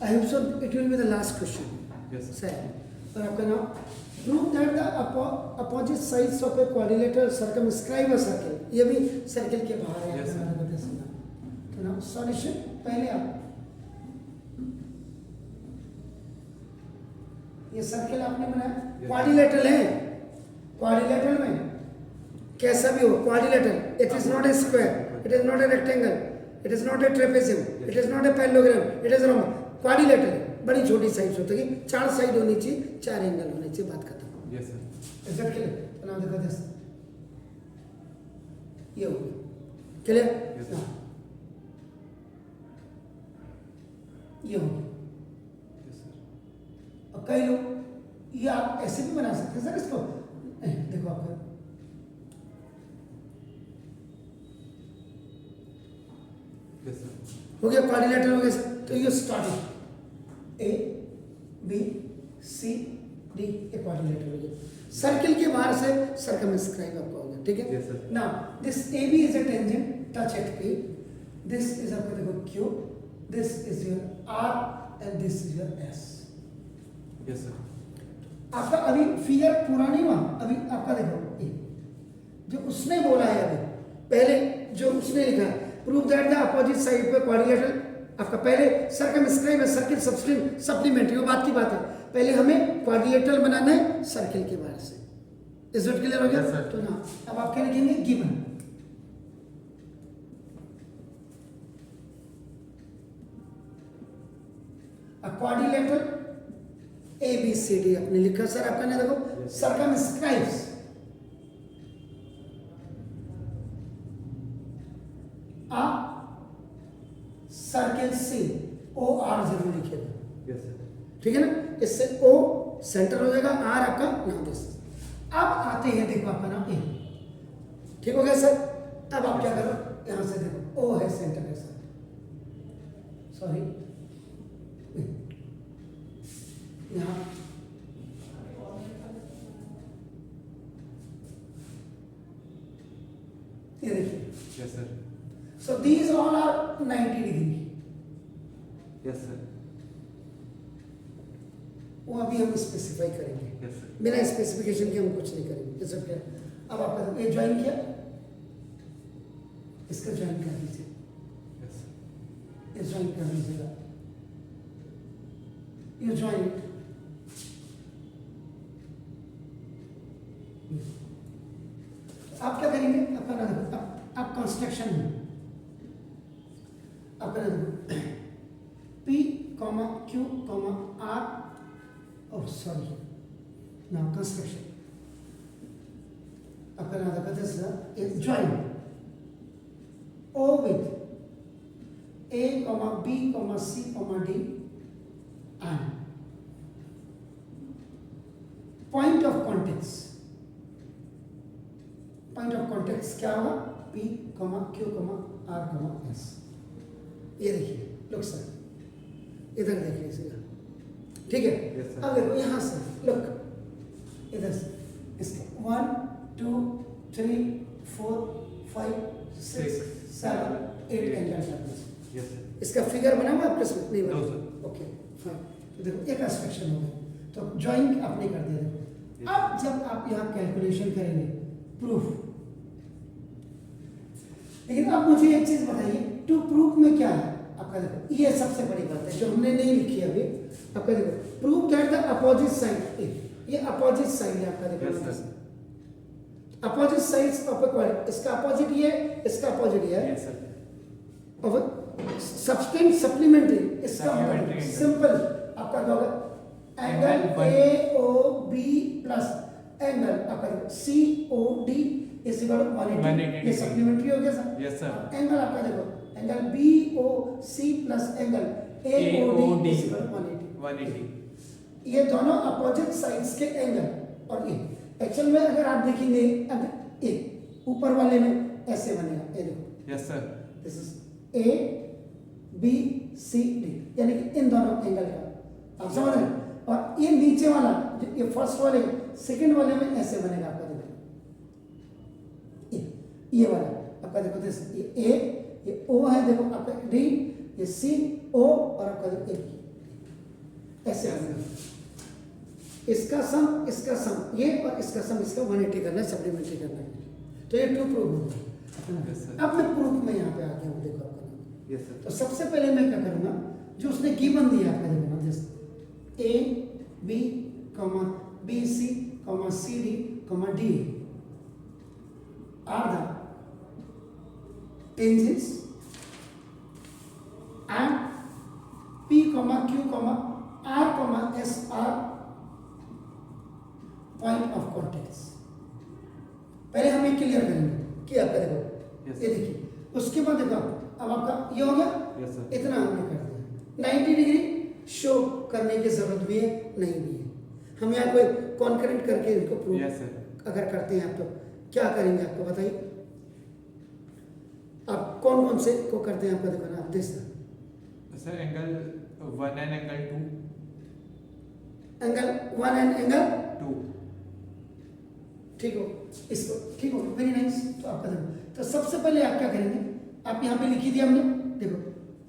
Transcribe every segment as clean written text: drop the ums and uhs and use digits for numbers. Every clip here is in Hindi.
I hope so. It will be the last question. Yes, sir. Sir, और आपका नाम prove that the opposite sides of a quadrilateral circumscribe a circle. ये भी सर्कल के बाहर है. Yes, sir. आपका बता सकना. तो ना सॉल्यूशन पहले आप ये सर्कल आपने बनाया क्वाड्रिलेटरल है. क्वाड्रिलेटरल में कैसा भी हो quadrilateral, it is not a square, it is not a rectangle, it is not a trapezium, it is not a parallelogram, it is rhomb. Quadrilateral बड़ी छोटी साइड होती है, 4 साइड होनी चाहिए, 4 एंगल होने चाहिए, बात खत्म. Yes, sir. इज्जत के लिए बना देखो दिस ये हो गया क्लियर. Yes, sir. ये हो गया. Yes, sir. और कई लोग ये आप ऐसे भी बना सकते हैं सर इसको. देखो आपका Yes, sir. हो गया क्वाड्रिलेटरल हो गया सर. तो ये starting A B C D a quadrilateral हो गया. सर्किल के बाहर से सर्कमस्क्राइब आपका हो गया. ठीक है. Yes, sir. Now this A B is a tangent touch at P. This is आपका देखो Q, this is your R and this is your S. Yes, sir. आपका अभी फिगर पूरा नहीं हुआ. अभी आपका देखो ये जो उसने बोला है अभी पहले जो उसने लिखा है prove that the opposite side पे क्वाड्रिलेटरल. आपका पहले सर्कमस्क्राइब है सर्किल सप्लीमेंट्री, वो बात की बात है. पहले हमें क्वाड्रिलेटरल बनाना है सर्किल के बाहर से. इज इट क्लियर हो गया? Yes, sir. तो ना अब आप क्या लिखेंगे given a quadrilateral A B C D आपने लिखा सर. आपका ना देखो Yes. Circumscribes a circle C O R जरूर लिखेगा. Yes, sir. ठीक है ना. इससे ओ सेंटर हो जाएगा, आर आपका नाम दिस. अब आते हैं देखो आपका नाम ए. ठीक हो गया सर. अब आप क्या करो यहां से देखो ओ है सेंटर के साथ. सॉरी यहां ये देखिए. Yes, sir. So these all are 90 degree. Yes, sir. वो अभी हम स्पेसिफाई करेंगे. Yes, sir. बिना स्पेसिफिकेशन के हम कुछ नहीं करेंगे. ये सब क्या. अब आपका ये ज्वाइन किया, इसका ज्वाइन कर दीजिए, Yes, sir. ये ज्वाइन कर दीजिएगा, ये ज्वाइन. आप क्या करेंगे आपका ना देखो आप कंस्ट्रक्शन में आपका ना देखो P, Q, R और सॉरी now construction. आपका नाम देखो this is join O with A, B, C, D and point of context. Point of context क्या होगा P, Q, R, S. ये देखिए लुक सर इधर देखिए इसका. ठीक है. Yes, sir. अब देखो यहाँ से लुक इधर से इसका 1 2 3 4 5 6 7 8 एंगल. Yes, sir. इसका फिगर बना हुआ आपके साथ नहीं बना? No, sir. Okay fine. तो देखो एक कंस्ट्रक्शन हो गया. तो ज्वाइन आपने कर दिया. देखो अब जब आप यहाँ कैलकुलेशन करेंगे प्रूफ. लेकिन अब मुझे एक चीज बताइए टू प्रूफ में क्या है आपका. देखो ये सबसे बड़ी बात है जो हमने नहीं लिखी अभी. आपका देखो prove that the opposite side, ये अपोजिट साइड है आपका. देखो Yes, sir. Opposite sides of a quadrilateral. इसका अपोजिट ये है, इसका अपोजिट ये है. Yes, sir. और सब्सटेंस सप्लीमेंट्री इसका Supplementary angle. सिंपल आपका क्या होगा angle Angle A O B plus angle आपका C O D is equal to 180. ये सप्लीमेंट्री हो गया सर. Yes, sir. एंगल आपका देखो angle B O C plus angle A O D is equal to 180. 180. ये दोनों अपोजिट साइड्स के एंगल. और ये एक्चुअल में अगर आप देखेंगे अब ये ऊपर वाले में ऐसे बनेगा. ये देखो Yes, sir. This is A B C D यानी कि इन दोनों एंगल का आप समझ रहे हैं. और ये नीचे वाला ये फर्स्ट वाले सेकंड वाले में ऐसे बनेगा आपका. देखो ये वाला आपका देखो दिस ये ए ये ओ है. देखो आपका डी ये सी ओ और आपका देखो ए. ऐसे Yes, करना sir. है। इसका सम ये और इसका सम इसका 180 करना है, सप्लीमेंट्री करना है। तो ये 2 प्रूफ हो गया। Yes, sir. अब मैं प्रूफ में यहाँ पे आ गया हूँ, देखो आपका नाम। Yes, sir. तो सबसे पहले मैं क्या करूँगा, जो उसने गिवन दिया आपका देखो ना, जैसे A B comma B C comma C D comma D are the tangents and P comma Q comma R comma S are point of contact. पहले हम ये क्लियर करेंगे कि आपका देखो Yes, ये sir. देखिए, उसके बाद देखो अब आपका ये हो गया। Yes, sir. इतना हमने कर दिया। 90 डिग्री शो करने की जरूरत भी है, नहीं भी है। हम यहाँ कोई कॉन्करेंट करके इनको प्रूव Yes, sir. अगर करते हैं आप तो क्या करेंगे आपको बताइए। आप कौन कौन से को करते हैं आपका देखो ना, आप देख सकते Sir, angle 1 and angle 2. Angle 1 and angle 2. ठीक हो, इसको ठीक हो, वेरी नाइस। तो आपका देखो, तो सबसे पहले आप क्या करेंगे, आप यहाँ पे लिखी दिया हमने, देखो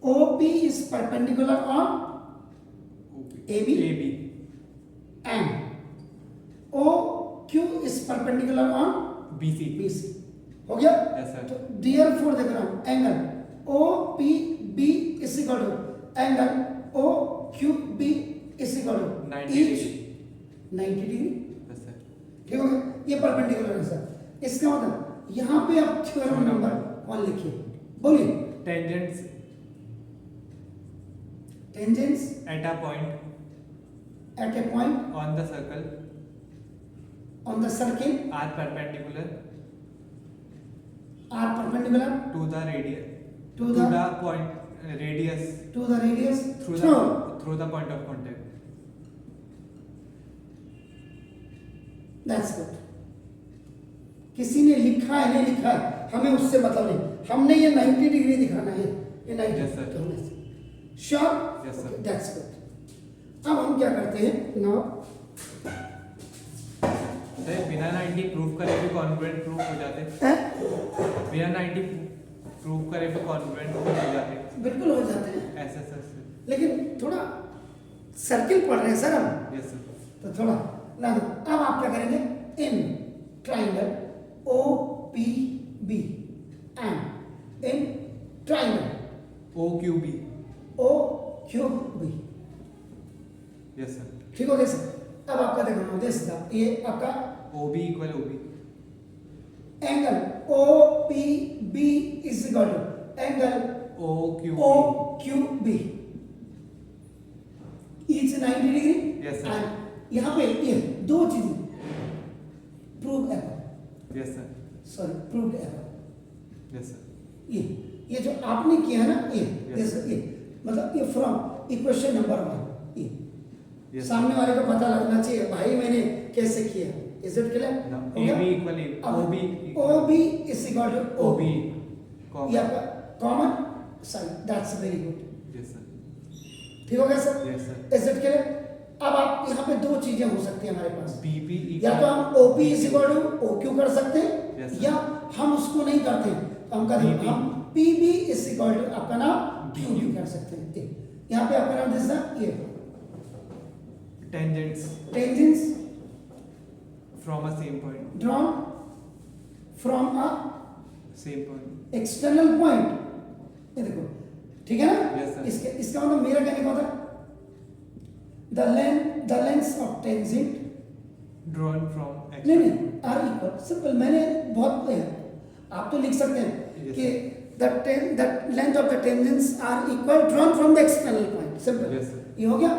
O P is perpendicular on AB. AB. And O Q is perpendicular on BC. B C. हो गया। Yes, sir. तो डियर फोर देख रहा हूँ, angle O P B is equal to angle O Q B is equal to 90 degree. 90 degree. Yes, sir. ठीक हो गया, ये परपेंडिकुलर है सर। इसका मतलब यहाँ पे आप थ्योरम नंबर 1 लिखिए, बोलिए। Tangents tangents at a point at a point on the circle on the circle are perpendicular are perpendicular to the radius To to the- the point radius to the radius through the point of contact. That's good. किसी ने लिखा है नहीं लिखा है हमें उससे मतलब नहीं, हमने ये 90 डिग्री दिखाना है, ये 90 Yes, sir. Sure. Yes, sir. That's good. अब हम क्या करते हैं नाउ, सर बिना 90 प्रूफ करे भी कॉन्ग्रुएंट प्रूफ हो जाते, बिना 90 प्रूफ करे भी कॉन्ग्रुएंट प्रूफ हो जाते, बिल्कुल हो जाते हैं, ऐसा सर. लेकिन थोड़ा सर्किल पढ़ रहे हैं सर हम, यस सर. तो थोड़ा ना दो। अब आप क्या करेंगे, in triangle O P B and in triangle OQB. O Q B. Yes sir. ठीक हो गया सर। अब आपका देखो देख सकता, ये आपका OB equal OB. Angle O P B is equal to angle OQB. O Q B, each 90 degree. Yes, sir. And यहाँ पे ये दो चीजें prove error, yes sir. Sorry proved error, yes sir. ये जो आपने किया है ना, ये Yes, this- sir. ये मतलब ये फ्रॉम इक्वेशन नंबर 1, ये Yes, सामने वाले को पता लगना चाहिए भाई मैंने कैसे किया। Is it clear? No, AB equal OB O B is equal to OB. ये आपका common side, that's very good. Yes sir. ठीक हो गया sir? Yes sir. Is it clear? अब आप यहाँ पे दो चीजें हो सकती है हमारे पास, BB या तो हम O P is equal to O Q कर सकते हैं, Yes, sir. या हम उसको नहीं करते तो हम करेंगे PB. हम P B is equal to आपका नाम क्यू BQ. भी कर सकते हैं। यहाँ पे आपका नाम दिसना ये tangents tangents from a same point. Drawn from a Same point. External point. ये देखो ठीक है ना? Yes, sir. इसका मतलब मेरा कहने का मतलब the lengths of tangent Drawn from X. नहीं आर इक्वल, सिंपल। मैंने बहुत आप तो लिख सकते हैं Yes, कि the length of the tangents are equal drawn from the external point, simple. Yes, sir. ये हो गया।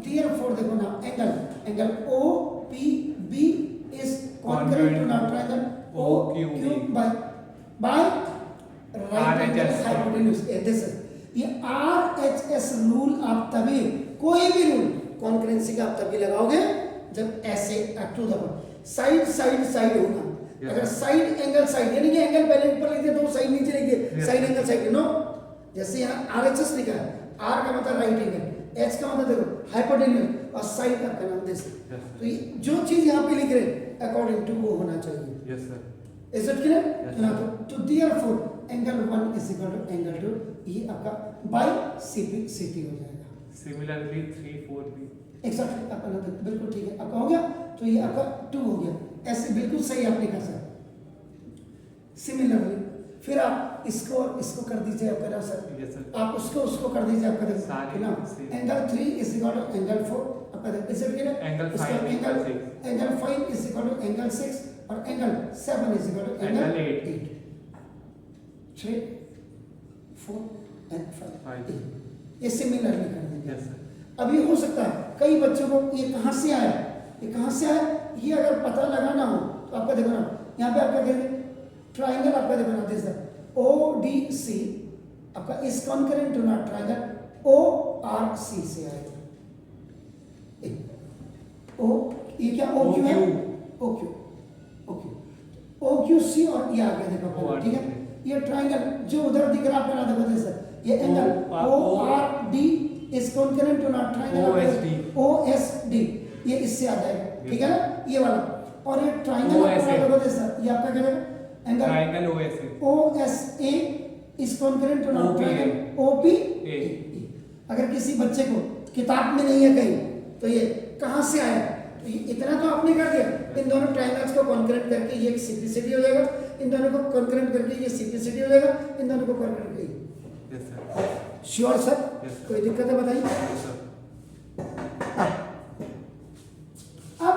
डियर फॉर देखो ना, angle O P B is concurrent to now triangle O Q by right angle RHS. Hypotenuse. This is ये आरएचएस रूल आप तभी, कोई भी रूल कॉन्करेंसी का आप तभी लगाओगे जब ऐसे टू द साइड साइड होगा। Yes. अगर साइड एंगल साइड यानी कि एंगल पहले ऊपर लिख दिया तो साइड नीचे लिख दिया, Yes. Side angle side no. जैसे यहाँ आरएचएस लिखा है, आर का मतलब राइट एंगल, एच का मतलब देखो हाइपोटेन्यूज और साइड का नाम दिस। Yes. तो ये जो चीज यहाँ पे लिख रहे हैं अकॉर्डिंग टू वो होना चाहिए। Yes sir. Is it clear? Yes. तो therefore angle 1 is equal to angle 2, ये आपका बाय सीपी सीटी हो जाएगा। सिमिलरली 3 4 भी एग्जैक्टली आपका नंबर बिल्कुल ठीक है, आपका हो गया। तो ये आपका 2 हो गया, ऐसे बिल्कुल सही आप लिखा सर। सिमिलरली फिर आप इसको और इसको कर दीजिए आपका ना सर, यस सर आप उसको कर दीजिए आपका सारे ना। same। Angle 3 is equal to angle 4 आपका इसे भी ना एंगल इसका 5 angle 6 angle 5 is equal to angle 6 और angle 7 is equal to angle angle 8। 8 3 4 and 5 5 ये सिमिलरली कर देंगे। यस सर अभी हो सकता है कई बच्चों को ये कहाँ से आया, ये कहाँ से आया, ये अगर पता लगाना हो तो आपका देखो ना, यहाँ पे आपका कहेंगे ट्राइंगल आपका देखो ना दिस ओ डी सी आपका is concurrent to not triangle O R C से आएगा। ओ ये क्या ओ क्यू है, O Q O Q O Q C और ये आ गया देखो आपका, ठीक है। ये ट्राइंगल जो उधर दिख रहा है आपका देखो जैसे ये angle O R D is concurrent to not triangle O S D ये इससे आ जाएगा, ठीक है ना ये वाला। और ये ट्राइंगल आपका देखो जैसे ये आपका क्या है angle triangle O S A is concurrent to not triangle O P A. अगर किसी बच्चे को किताब में नहीं है कहीं तो ये कहाँ से आया, तो ये इतना तो आपने कर दिया। इन दोनों ट्राइंगल्स को कॉन्करेंट करके ये सिंप्लिसिटी हो जाएगा, इन दोनों को कॉन्करेंट करके ये सिंप्लिसिटी हो जाएगा, इन दोनों को कॉन्करेंट करके। Yes sir sure sir, Yes, sir. कोई दिक्कत है बताइए। यस सर अब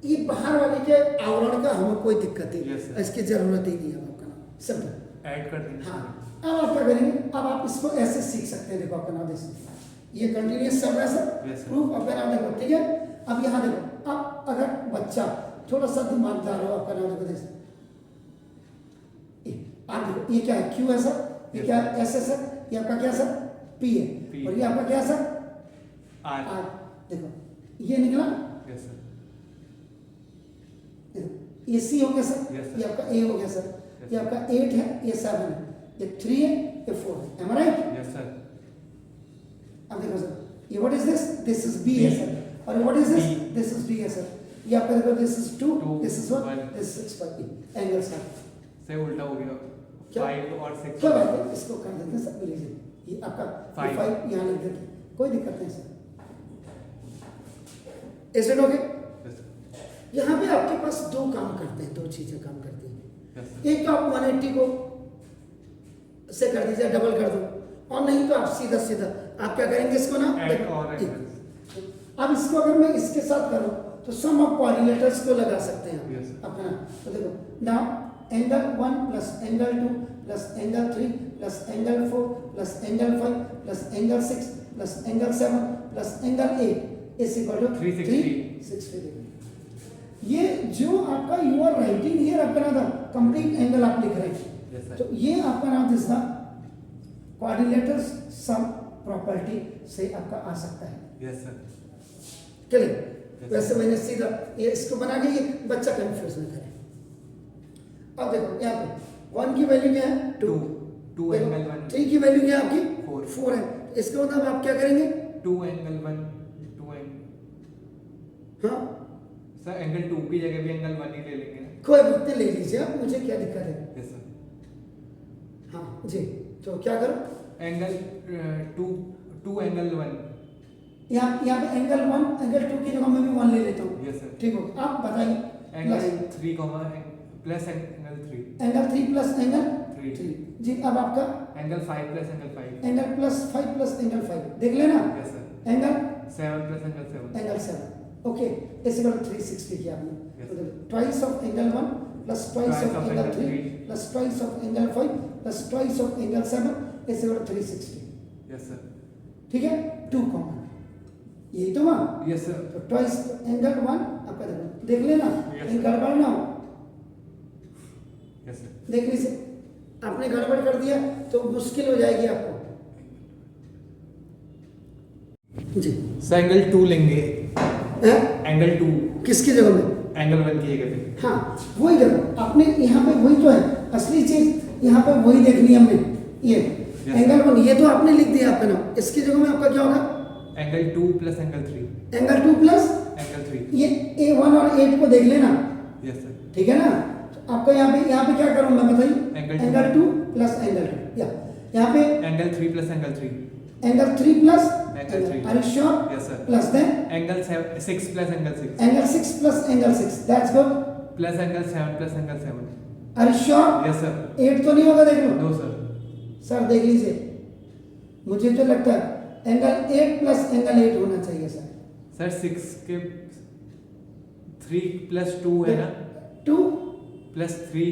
ये बाहर वाले के आवरण का हमें कोई दिक्कत नहीं, Yes, sir. इसकी जरूरत ही नहीं है आपका सब। ऐड कर देंगे हाँ अब आप क्या करेंगे, अब आप इसको ऐसे सीख सकते हैं। देखो आपका नाम जैसे ये कंटिन्यूस चल रहा है सर, Yes, sir. प्रूफ आपका नाम देखो, ठीक है। अब यहाँ देखो, अब अगर बच्चा थोड़ा सा दिमागदार हो, आपका नाम देखो जैसे आप देखो ये क्या है क्यू है सर, ये Yes, क्या sir. है एस है सर, ये आपका क्या सर पी है, P. और ये आपका क्या है सर आर आर। देखो ये निकला, यस सर ये सी हो गया सर, Yes, sir. ये आपका ए हो गया सर, Yes, ये आपका 8 है, ये 7 है, ये 3 है, ये 4 है, am I right? Yes sir अब देखो सर, ये what is this, this is B है सर, और what is this, B. This is D है सर। ये आपका देखो this is 2, Two, this is 1, one. This is 6 angle sir. से उल्टा हो गया क्या? 5 और 6 क्या बात है, इसको कर देते हैं सब लीजिए, ये आपका Five. 5 यहाँ लिख देते हैं, कोई दिक्कत नहीं सर। ऐसे लोगे यस सर यहाँ पे आपके पास दो काम करते हैं, दो चीजें काम करती हैं। यस सर एक तो आप 180 को से कर दीजिए, डबल कर दो, और नहीं तो आप सीधा सीधा आप क्या करेंगे इसको ना ऐड और एक- एंगल्स अब इसको अगर मैं इसके साथ करूं तो सम ऑफ कोऑर्डिनेटर्स को लगा सकते हैं Yes, sir. अपना। तो देखो now angle 1 plus angle 2 plus angle 3 plus angle 4 plus angle 5 plus angle 6 plus angle 7 plus angle 8 is equal to 360. ये जो आपका यू आर राइटिंग हियर आपका नाम कंप्लीट एंगल आप लिख रहे हैं, यस तो सर ये आपका नाम जिसका कोऑर्डिनेटर्स सम प्रॉपर्टी से आपका आ सकता है। यस सर चलिए Yes, वैसे sir. मैंने सीधा ये इसको बना के ये बच्चा कंफ्यूज न करे। अब देखो यहाँ पे 1 की वैल्यू क्या है 2, 2 एंगल 1 3 की वैल्यू क्या है आपकी Four. 4 है, इसका मतलब आप क्या करेंगे 2 एंगल 1 2 एंगल हाँ सर एंगल 2 की जगह भी एंगल 1 ही ले लेंगे ना कोई बात नहीं, ले लीजिए आप, मुझे क्या दिक्कत है। यस सर हाँ जी, तो क्या करो एंगल 2 एंगल 1 यहाँ पे एंगल 1 एंगल 2 की जगह मैं भी 1 ले लेता हूँ, यस सर ठीक हो। आप बताइए angle 3 plus angle 3 angle 3 plus angle Three. 3 जी। अब आपका angle 5 plus angle 5 angle plus 5 plus angle 5 देख लेना, yes sir angle 7 plus angle 7 angle 7 okay, इस इक्वल 360 किया आपने। Yes. तो twice of angle 1 plus twice of angle 3 plus twice of angle 5 plus twice of angle 7 is equal 360, yes sir ठीक है। 2 कॉमन यही तो वहाँ, यस सर तो ट्वाइस एंगल 1 आपका देखो देख लेना, Yes, कहीं sir. गड़बड़ ना हो, यस सर देख लीजिए। आपने गड़बड़ कर दिया तो मुश्किल हो जाएगी आपको जी। सर एंगल 2 लेंगे हैं? एंगल 2 किसकी जगह में एंगल 1 की जगह पे हाँ वही देखो आपने यहाँ पे वही तो है असली चीज, यहाँ पे वही देखनी है हमने ये Yes. एंगल 1 ये तो आपने लिख दिया आपका नाम, इसकी जगह में आपका क्या होगा angle 2 plus angle 3 angle 2 plus angle 3 ये A1 और 8 को देख लेना, यस सर ठीक है ना। तो आपका यहाँ पे क्या करूँ मैं बताइए, Angle two. Angle 2 plus angle 2 या यहाँ पे angle 3 plus angle 3 angle 3 plus Angle 3. Are you sure? Yes, sir. Plus then Angle 6 plus angle 6. Angle 6 plus angle 6 that's good Plus angle 7 plus angle 7. Are you sure? Yes, sir. 8 तो नहीं होगा देख लो No, sir. सर देख लीजिए मुझे जो लगता है एंगल 8 प्लस एंगल 8 होना चाहिए सर Sir, 6 के 3 plus 2 है ना? 2 Plus 3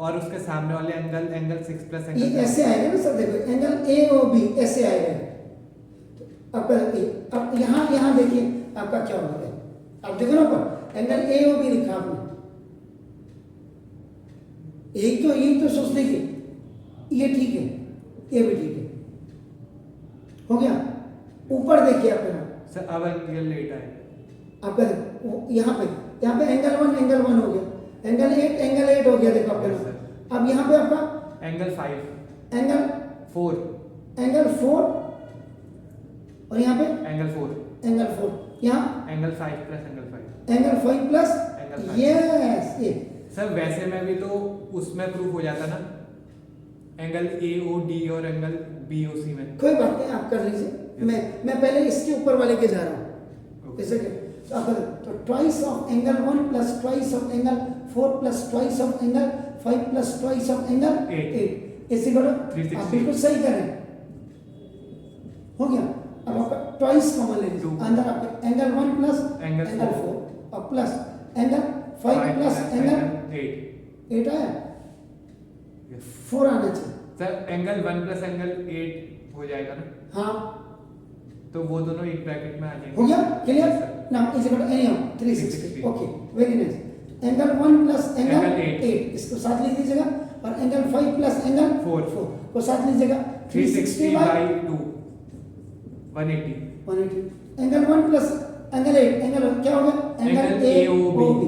और उसके सामने वाले एंगल 6 plus ये angle 7. ऐसे आएगा ना सर देखो एंगल ए ओ बी ऐसे आएगा तो अब यहाँ देखिए आपका क्या होगा आप देखो ना ऊपर एंगल ए ओ बी लिखा आपने यही तो सोचने की ये ठीक है ये भी ठीक है हो गया ऊपर देखिए अपना Sir, अब एंगल 8 आएगा. आपका देखो यहाँ पे एंगल 1 हो गया एंगल 8 हो गया देखो आपका Yes, sir. अब यहाँ पे आपका Angle 5. एंगल 4. 4 और यहाँ पे Angle 4. एंगल 4 यहाँ Angle 5 plus angle 5. Angle 5 plus Angle 5. Yes ये सर वैसे में भी तो उसमें प्रूफ हो जाता ना एंगल AOD और एंगल BOC में. कोई बात नहीं आप कर लीजिए मैं पहले इसके ऊपर वाले के जा रहा हूँ Okay. जैसे कि तो अगर तो twice of angle 1 plus twice of angle 4 plus twice of angle 5 plus twice of angle 8 इसी को 360. आप बिल्कुल सही करें हो गया अब आपका ट्वाइस कॉमन ले लीजिए 2. अंदर आपके एंगल 1 प्लस Angle एंगल 4. 4 और प्लस एंगल 5 प्लस एंगल 8. 8 आया Yes. 4 आना चाहिए सर एंगल 1 प्लस एंगल 8 हो जाएगा ना हाँ तो वो दोनों एक ब्रैकेट में आ जाएंगे. हो गया clear Yes, sir. Now is equal to any of 360 okay very nice angle 1 plus angle Angle 8 इसको साथ लिख दीजिएगा और एंगल 5 प्लस एंगल 4 को साथ लीजिएगा 360 by by 2 180. 180 angle 1 plus angle 8 angle क्या होगा Angle AOB.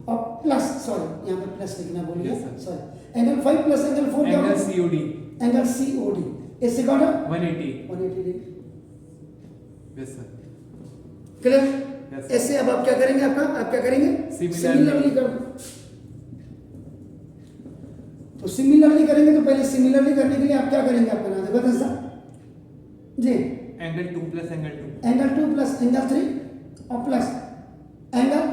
और प्लस सॉरी यहाँ पे प्लस लिखना भूल गया Yes, sir. Sorry angle 5 plus angle 4 क्या एंगल होगा COD एंगल COD इससे क्या होगा 180. 180 degree yes sir. Clear Yes, sir. ऐसे अब आप क्या करेंगे आप क्या करेंगे Similarly. सिमिलरली कर तो सिमिलरली करेंगे तो पहले सिमिलरली करने के लिए आप क्या करेंगे आप बना दे बता sir ji angle 2 plus angle 2. Angle 2 plus angle 3 और plus angle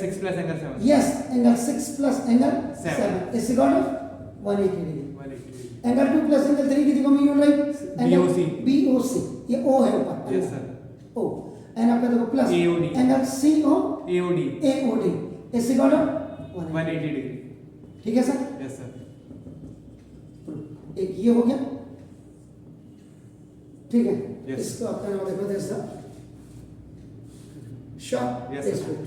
6 plus angle 7. Yes angle 6 plus angle Seven. 7 is equal to 180 degree 180. Angle 2 plus angle 3 की जगह में यू राइट BOC. BOC ये O है ऊपर यस सर. O एंड आपका देखो plus AOD. Angle CO AOD AOD इस इक्वल टू 180 डिग्री. ठीक है सर यस सर. एक ये हो गया ठीक है Yes. इसको आपका नाम देखो जैसा शॉप Yes, sir. एक्सपेक्ट